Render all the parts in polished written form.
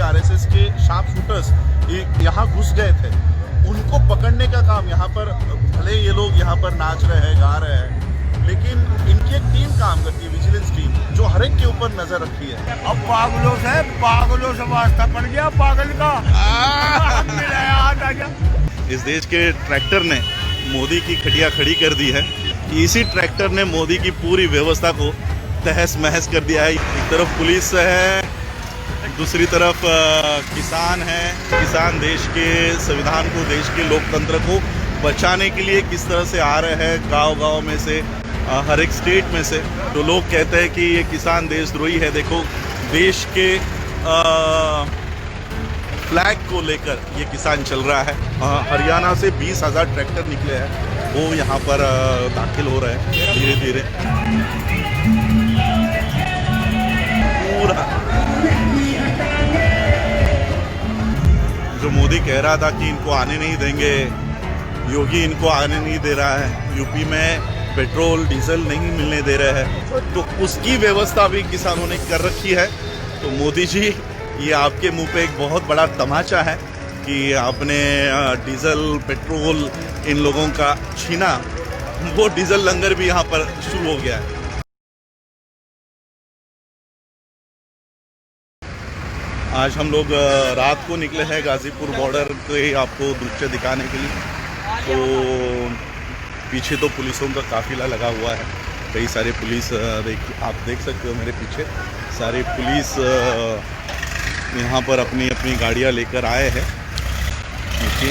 RSS के sharp shooters यहाँ घुस गए थे, उनको पकड़ने का काम यहाँ पर, भले ये लोग यहाँ पर नाच रहे हैं, गा रहे हैं, लेकिन इनकी एक टीम काम करती है, विजिलेंस टीम, जो हर एक के ऊपर नजर रखी है। अब पागलों से वास्ता पड़ गया पागल का। इस देश के ट्रैक्टर ने मोदी की खटिया खड़ी कर दी है। इसी ट्रैक्टर ने मोदी की पूरी व्यवस्था को तहस महस कर दिया है। एक तरफ पुलिस है, दूसरी तरफ किसान है। किसान देश के संविधान को, देश के लोकतंत्र को बचाने के लिए किस तरह से आ रहे हैं, गांव-गांव में से, हर एक स्टेट में से। जो लोग कहते हैं कि ये किसान देशद्रोही है, देखो देश के फ्लैग को लेकर ये किसान चल रहा है। हरियाणा से 20,000 ट्रैक्टर निकले हैं, वो यहाँ पर दाखिल हो रहे हैं धीरे धीरे। पूरा जो मोदी कह रहा था कि इनको आने नहीं देंगे, योगी इनको आने नहीं दे रहा है, यूपी में पेट्रोल डीजल नहीं मिलने दे रहे हैं, तो उसकी व्यवस्था भी किसानों ने कर रखी है। तो मोदी जी, ये आपके मुंह पे एक बहुत बड़ा तमाचा है कि आपने डीजल पेट्रोल इन लोगों का छीना। वो डीजल लंगर भी यहाँ पर शुरू हो गया है। आज हम लोग रात को निकले हैं गाजीपुर बॉर्डर के आपको दृश्य दिखाने के लिए। तो पीछे तो पुलिसों का काफिला लगा हुआ है, कई सारे पुलिस आप देख सकते हो मेरे पीछे, सारे पुलिस यहाँ पर अपनी अपनी गाड़ियाँ लेकर आए हैं। देखिए,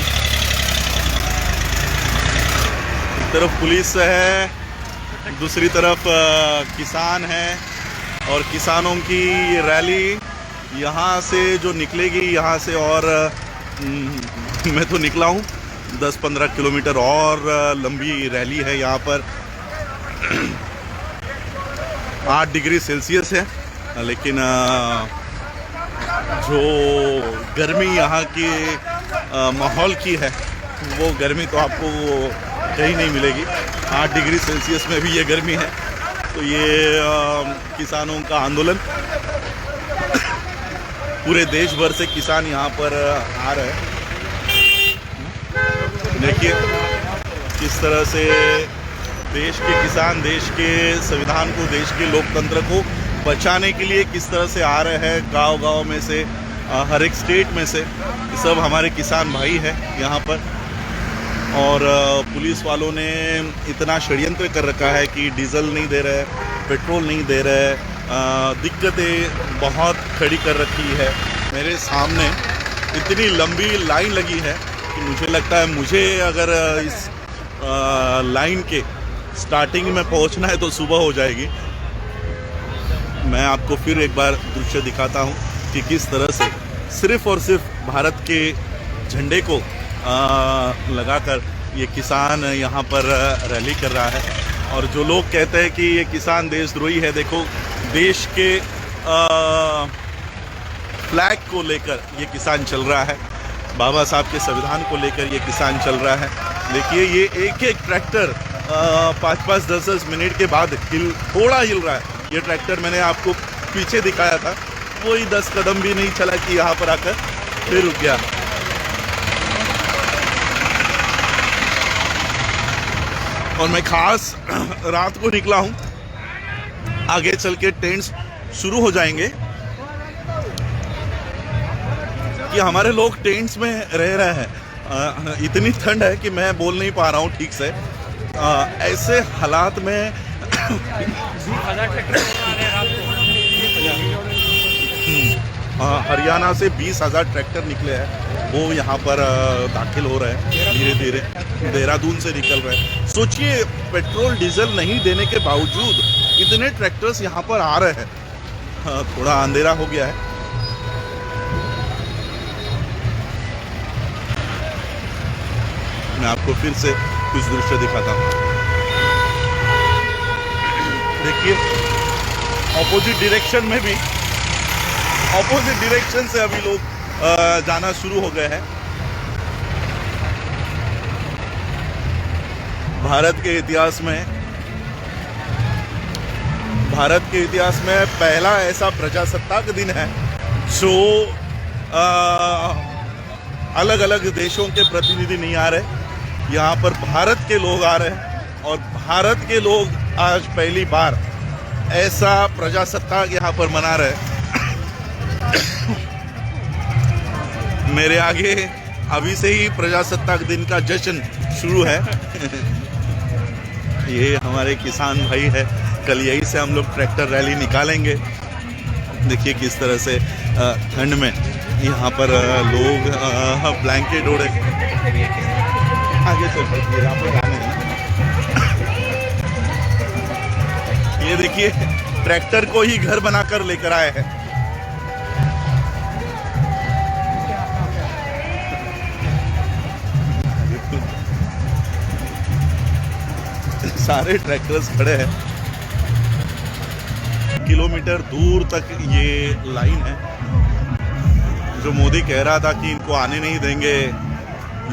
एक तरफ पुलिस है, दूसरी तरफ किसान है, और किसानों की रैली यहाँ से जो निकलेगी, यहाँ से और मैं तो निकला हूँ 10-15 किलोमीटर और लंबी रैली है। यहाँ पर 8 डिग्री सेल्सियस है, लेकिन जो गर्मी यहाँ की माहौल की है, वो गर्मी तो आपको कहीं नहीं मिलेगी। 8 डिग्री सेल्सियस में भी ये गर्मी है। तो ये किसानों का आंदोलन, पूरे देश भर से किसान यहाँ पर आ रहे हैं। देखिए किस तरह से देश के किसान, देश के संविधान को, देश के लोकतंत्र को बचाने के लिए किस तरह से आ रहे हैं, गांव-गांव में से, हर एक स्टेट में से। सब हमारे किसान भाई हैं यहाँ पर। और पुलिस वालों ने इतना षड्यंत्र कर रखा है कि डीजल नहीं दे रहे, पेट्रोल नहीं दे रहे, दिक्कतें बहुत खड़ी कर रखी है। मेरे सामने इतनी लंबी लाइन लगी है कि मुझे लगता है, मुझे अगर इस लाइन के स्टार्टिंग में पहुंचना है तो सुबह हो जाएगी। मैं आपको फिर एक बार दृश्य दिखाता हूं कि किस तरह से सिर्फ और सिर्फ भारत के झंडे को लगाकर ये किसान यहाँ पर रैली कर रहा है। और जो लोग कहते हैं कि ये किसान देशद्रोही है, देखो देश के फ्लैग को लेकर ये किसान चल रहा है, बाबा साहब के संविधान को लेकर ये किसान चल रहा है। देखिए, ये एक एक ट्रैक्टर 5-5, 10-10 मिनट के बाद थोड़ा हिल रहा है। ये ट्रैक्टर मैंने आपको पीछे दिखाया था, कोई 10 कदम भी नहीं चला कि यहाँ पर आकर फिर रुक गया। और मैं खास रात को निकला हूँ, आगे चल के टेंट्स शुरू हो जाएंगे कि हमारे लोग टेंट्स में रह रहे हैं। इतनी ठंड है कि मैं बोल नहीं पा रहा हूँ ठीक से। ऐसे हालात में हरियाणा से 20,000 ट्रैक्टर निकले हैं, वो यहाँ पर दाखिल हो रहे हैं धीरे धीरे, देहरादून से निकल रहे हैं। सोचिए, पेट्रोल डीजल नहीं देने के बावजूद इतने ट्रैक्टर्स यहाँ पर आ रहे हैं। थोड़ा अंधेरा हो गया है। मैं आपको फिर से कुछ दृश्य दिखाता हूँ। देखिए, ऑपोजिट डायरेक्शन में भी, ऑपोजिट डायरेक्शन से अभी लोग जाना शुरू हो गए हैं। भारत के इतिहास में पहला ऐसा प्रजासत्ताक दिन है जो अलग अलग देशों के प्रतिनिधि नहीं आ रहे, यहाँ पर भारत के लोग आ रहे हैं और भारत के लोग आज पहली बार ऐसा प्रजासत्ताक यहाँ पर मना रहे हैं। मेरे आगे अभी से ही प्रजासत्ताक दिन का जश्न शुरू है। ये हमारे किसान भाई है, कल यहीं से हम लोग ट्रैक्टर रैली निकालेंगे। देखिए किस तरह से ठंड में यहाँ पर लोग ब्लैंकेट ओढ़े आगे चल सकते यहाँ पर जाने हैं। ये देखिए ट्रैक्टर को ही घर बनाकर लेकर आए हैं। सारे ट्रैक्टर्स खड़े हैं, किलोमीटर दूर तक ये लाइन है। जो मोदी कह रहा था कि इनको आने नहीं देंगे,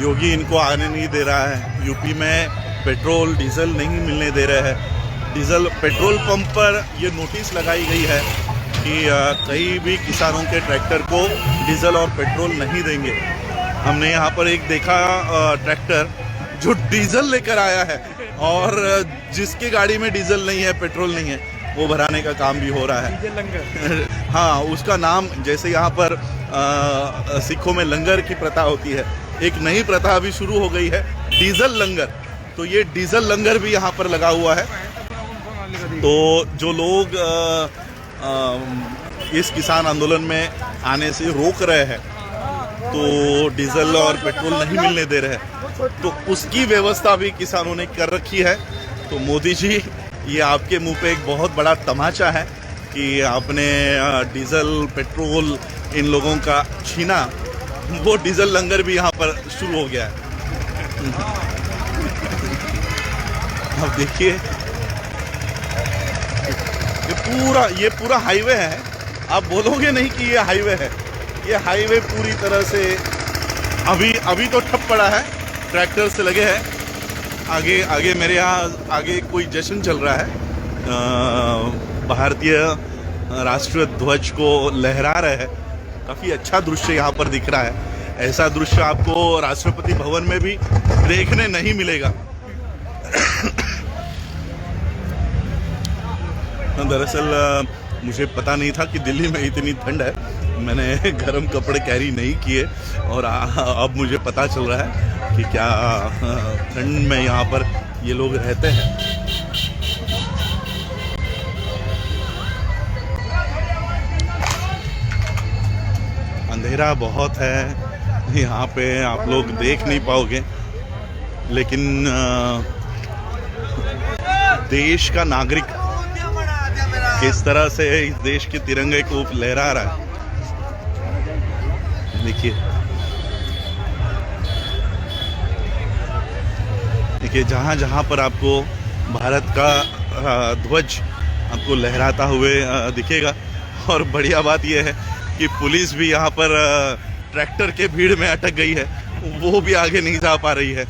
योगी इनको आने नहीं दे रहा है। यूपी में पेट्रोल डीजल नहीं मिलने दे रहे हैं। डीजल पेट्रोल पंप पर ये नोटिस लगाई गई है कि कहीं भी किसानों के ट्रैक्टर को डीजल और पेट्रोल नहीं देंगे। हमने यहाँ पर एक देखा ट्रैक्टर जो डीजल लेकर आया है और जिसकी गाड़ी में डीजल नहीं है, पेट्रोल नहीं है, वो भराने का काम भी हो रहा है। हाँ, उसका नाम जैसे यहाँ पर सिखों में लंगर की प्रथा होती है, एक नई प्रथा अभी शुरू हो गई है, डीजल लंगर। तो ये डीजल लंगर भी यहाँ पर लगा हुआ है। तो जो लोग इस किसान आंदोलन में आने से रोक रहे हैं, तो डीजल और पेट्रोल नहीं मिलने दे रहे हैं, तो उसकी व्यवस्था भी किसानों ने कर रखी है। तो मोदी जी, ये आपके मुंह पे एक बहुत बड़ा तमाचा है कि आपने डीजल पेट्रोल इन लोगों का छीना। वो डीजल लंगर भी यहाँ पर शुरू हो गया है। अब देखिए ये पूरा हाईवे है। आप बोलोगे नहीं कि ये हाईवे है। ये हाईवे पूरी तरह से अभी तो ठप पड़ा है, ट्रैक्टर से लगे हैं। आगे मेरे यहाँ आगे कोई जश्न चल रहा है, भारतीय राष्ट्रीय ध्वज को लहरा रहे हैं। काफ़ी अच्छा दृश्य यहाँ पर दिख रहा है। ऐसा दृश्य आपको राष्ट्रपति भवन में भी देखने नहीं मिलेगा। दरअसल मुझे पता नहीं था कि दिल्ली में इतनी ठंड है। मैंने गर्म कपड़े कैरी नहीं किए और अब मुझे पता चल रहा है कि क्या ठंड में यहाँ पर ये लोग रहते हैं। अंधेरा बहुत है यहाँ पे, आप लोग देख नहीं पाओगे, लेकिन देश का नागरिक किस तरह से इस देश के तिरंगे को लहरा रहा है। देखिए जहाँ पर आपको भारत का ध्वज आपको लहराता हुए दिखेगा। और बढ़िया बात यह है कि पुलिस भी यहाँ पर ट्रैक्टर के भीड़ में अटक गई है, वो भी आगे नहीं जा पा रही है।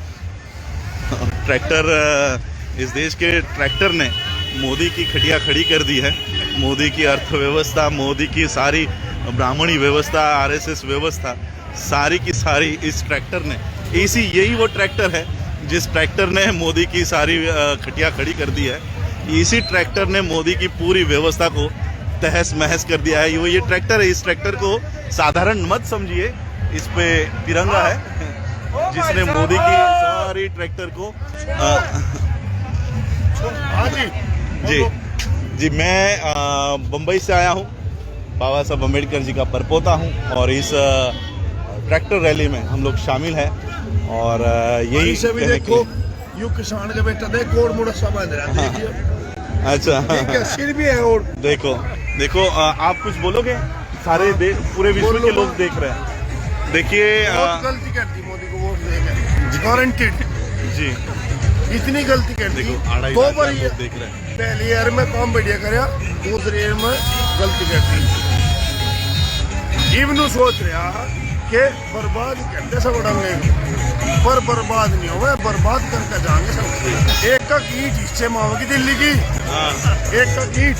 इस देश के ट्रैक्टर ने मोदी की खटिया खड़ी कर दी है। मोदी की अर्थव्यवस्था, मोदी की सारी ब्राह्मणी व्यवस्था, आरएसएस व्यवस्था, सारी की सारी इस ट्रैक्टर ने, यही वो ट्रैक्टर है जिस ट्रैक्टर ने मोदी की सारी खटिया खड़ी कर दी है। इसी ट्रैक्टर ने मोदी की पूरी व्यवस्था को तहस महस कर दिया है। ये ट्रैक्टर है, इस ट्रैक्टर को साधारण मत समझिए, इस पे तिरंगा है जिसने मोदी की सारी ट्रैक्टर को जी मैं बम्बई से आया हूँ, बाबा साहब अम्बेडकर जी का परपोता हूँ और इस ट्रैक्टर रैली में हम लोग शामिल हैं। और यही से भी देखो यू किसान का बेटा देखो और मुड़ा समझ रहा है। अच्छा सिर भी है। और देखो आप कुछ बोलोगे? सारे पूरे विश्व के लोग देख रहे हैं। देखिए गलती कर दी मोदी को वोट देकर, गारंटेड जी, इतनी गलती कर दी। 2 बार ये देख रहे हैं। पहली ईयर में काम बढ़िया कराया, दूसरी ईयर में गलती कर दी। इवनु सोच रहा कि बर्बाद करते सब उड़ाएंगे, पर बर्बाद नहीं होगा, बर्बाद करके जाएंगे सब। एक का ईट हिस्से में होगी दिल्ली की, एक का ईट,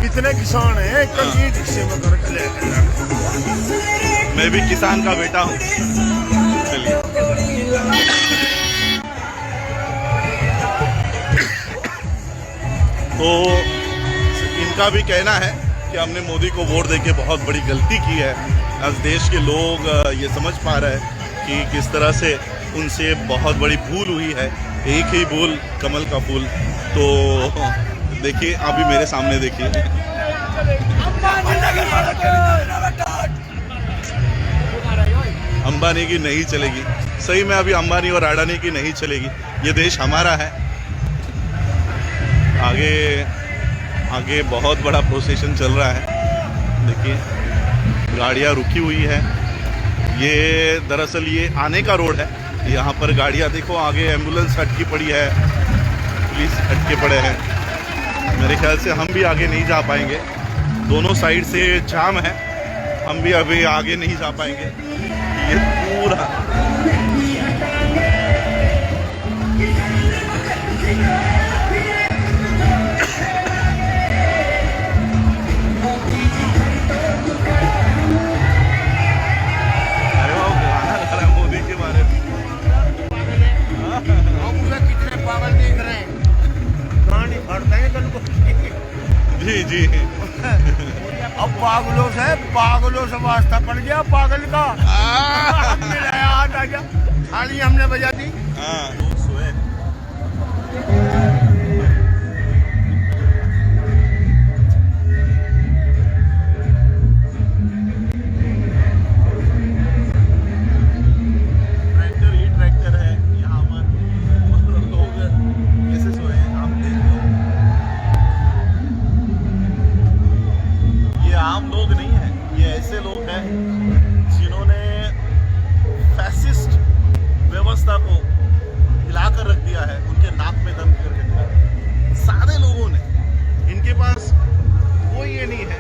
कितने किसान हैं, एक का ईट हिस्से में करके लेके जाएंगे। मैं भी किसान का बेटा हूँ। चलिए तो इनका भी कहना है कि हमने मोदी को वोट देके बहुत बड़ी गलती की है। आज देश के लोग ये समझ पा रहे हैं कि किस तरह से उनसे बहुत बड़ी भूल हुई है। एक ही भूल कमल का फूल। तो देखिए अभी मेरे सामने देखिए, अंबानी की नहीं चलेगी। सही में अभी अंबानी और अडानी की नहीं चलेगी। ये देश हमारा है। आगे बहुत बड़ा प्रोसेशन चल रहा है। देखिए गाड़ियाँ रुकी हुई है। ये दरअसल ये आने का रोड है। यहाँ पर गाड़ियाँ देखो, आगे एम्बुलेंस अटकी पड़ी है, पुलिस अटके पड़े हैं। मेरे ख्याल से हम भी आगे नहीं जा पाएंगे। दोनों साइड से जाम है, हम भी अभी आगे नहीं जा पाएंगे। ये पूरा जी जी। अब पागलों से वास्ता पड़ गया पागल का। मिलाया हाथ आ गया, थाली हमने बजा दी। ट्रैक्टर ही ट्रैक्टर है यहाँ पर, लोग कैसे सोए आप देख लो। ये आम लोग नहीं है, ये ऐसे लोग हैं जिन्होंने फैसिस्ट व्यवस्था को हिलाकर रख दिया है, उनके नाक में दम करके दिया है। सादे लोगों ने, इनके पास कोई ये नहीं है,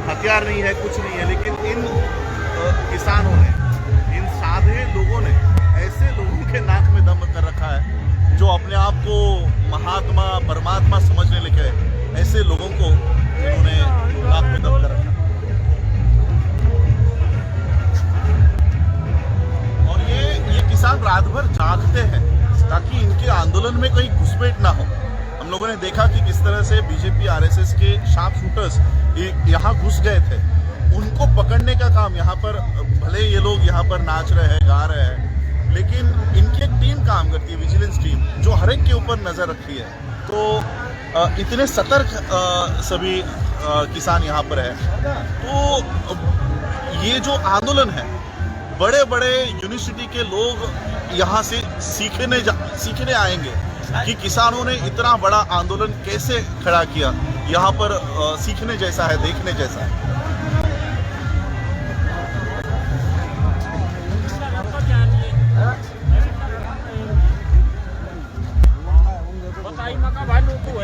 हथियार नहीं है, कुछ नहीं है, लेकिन इन किसानों ने, इन सादे लोगों ने ऐसे लोगों के नाक में दम कर रखा है जो अपने आप को महात्मा परमात्मा समझने लगे। ऐसे लोगों को इन्होंने नाक में दम कर रखा। और ये किसान रात भर जागते हैं ताकि इनके आंदोलन में कहीं घुसपैठ ना हो। हम लोगों ने देखा कि किस तरह से बीजेपी आरएसएस के शार्प शूटर्स यहाँ घुस गए थे। उनको पकड़ने का काम यहाँ पर, भले ये लोग यहाँ पर नाच रहे हैं, गा रहे हैं, लेकिन इनकी एक टीम काम करती है, विजिलेंस टीम, जो हर एक के ऊपर नजर रखती है। तो इतने सतर्क सभी किसान यहाँ पर है। तो ये जो आंदोलन है, बड़े बड़े यूनिवर्सिटी के लोग यहाँ से सीखने आएंगे कि किसानों ने इतना बड़ा आंदोलन कैसे खड़ा किया। यहाँ पर सीखने जैसा है, देखने जैसा है।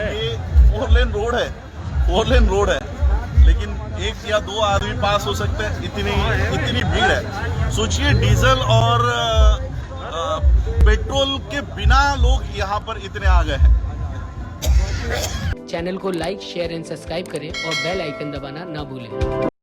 ये 4 लेन रोड है, लेकिन 1 या 2 आदमी पास हो सकते हैं, इतनी भीड़ है। सोचिए डीजल और पेट्रोल के बिना लोग यहाँ पर इतने आ गए हैं। चैनल को लाइक, शेयर एंड सब्सक्राइब करें और बेल आइकन दबाना ना भूलें।